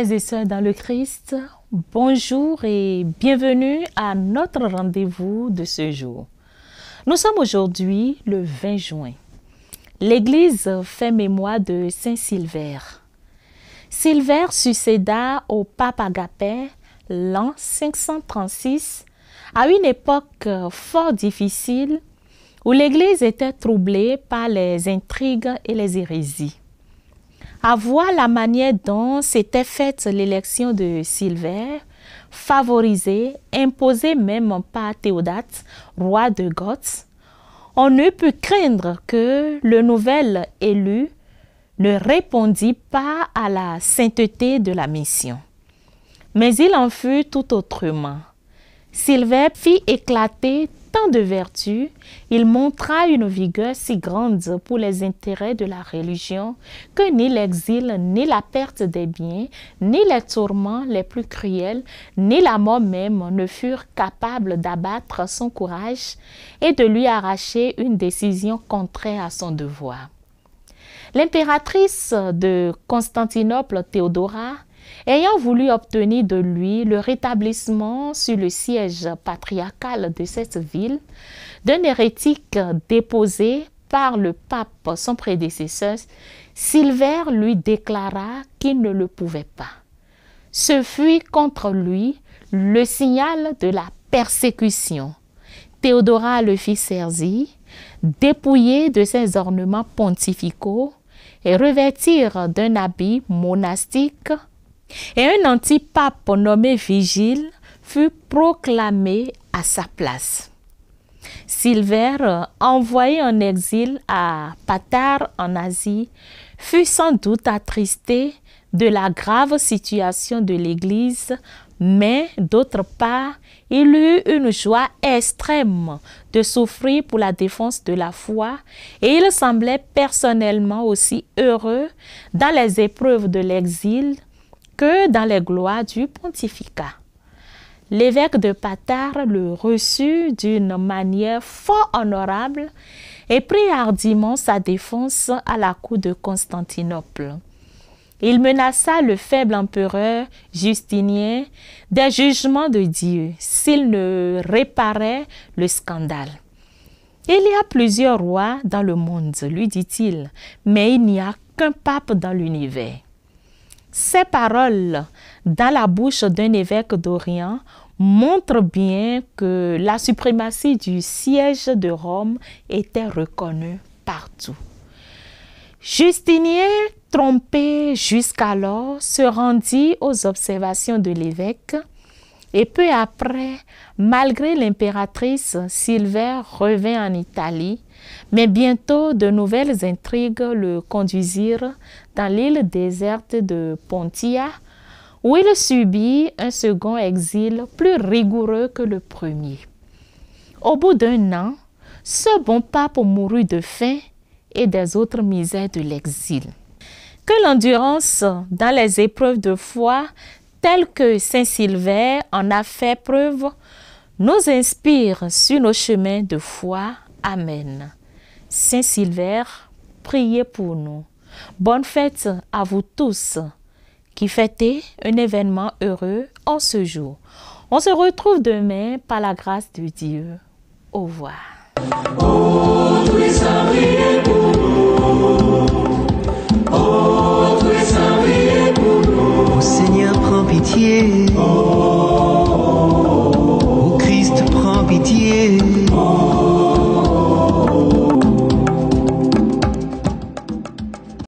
Frères et sœurs dans le Christ, bonjour et bienvenue à notre rendez-vous de ce jour. Nous sommes aujourd'hui le 20 juin. L'Église fait mémoire de Saint Silvère. Silvère succéda au pape Agapet l'an 536 à une époque fort difficile où l'Église était troublée par les intrigues et les hérésies. À voir la manière dont s'était faite l'élection de Silvère, favorisée, imposée même par Théodate, roi de Goth, on eût pu craindre que le nouvel élu ne répondît pas à la sainteté de la mission. Mais il en fut tout autrement. Silvère fit éclater tant de vertus, il montra une vigueur si grande pour les intérêts de la religion que ni l'exil, ni la perte des biens, ni les tourments les plus cruels, ni la mort même ne furent capables d'abattre son courage et de lui arracher une décision contraire à son devoir. L'impératrice de Constantinople, Théodora, ayant voulu obtenir de lui le rétablissement sur le siège patriarcal de cette ville d'un hérétique déposé par le pape, son prédécesseur, Silvère lui déclara qu'il ne le pouvait pas. Ce fut contre lui le signal de la persécution. Théodora le fit saisir, dépouiller de ses ornements pontificaux et revêtir d'un habit monastique. Et un antipape nommé Vigile fut proclamé à sa place. Silvère, envoyé en exil à Patare en Asie, fut sans doute attristé de la grave situation de l'Église, mais d'autre part, il eut une joie extrême de souffrir pour la défense de la foi et il semblait personnellement aussi heureux dans les épreuves de l'exil que dans les gloires du pontificat. L'évêque de Patare le reçut d'une manière fort honorable et prit hardiment sa défense à la cour de Constantinople. Il menaça le faible empereur Justinien des jugements de Dieu s'il ne réparait le scandale. Il y a plusieurs rois dans le monde, lui dit-il, mais il n'y a qu'un pape dans l'univers. Ces paroles, dans la bouche d'un évêque d'Orient, montrent bien que la suprématie du siège de Rome était reconnue partout. Justinien, trompé jusqu'alors, se rendit aux observations de l'évêque et peu après, malgré l'impératrice, Silvère revint en Italie, mais bientôt de nouvelles intrigues le conduisirent dans l'île déserte de Pontia, où il subit un second exil plus rigoureux que le premier. Au bout d'un an, ce bon pape mourut de faim et des autres misères de l'exil. Que l'endurance dans les épreuves de foi, telles que Saint Silvère en a fait preuve, nous inspire sur nos chemins de foi. Amen. Saint Silvère, priez pour nous. Bonne fête à vous tous qui fêtez un événement heureux en ce jour. On se retrouve demain par la grâce de Dieu. Au revoir.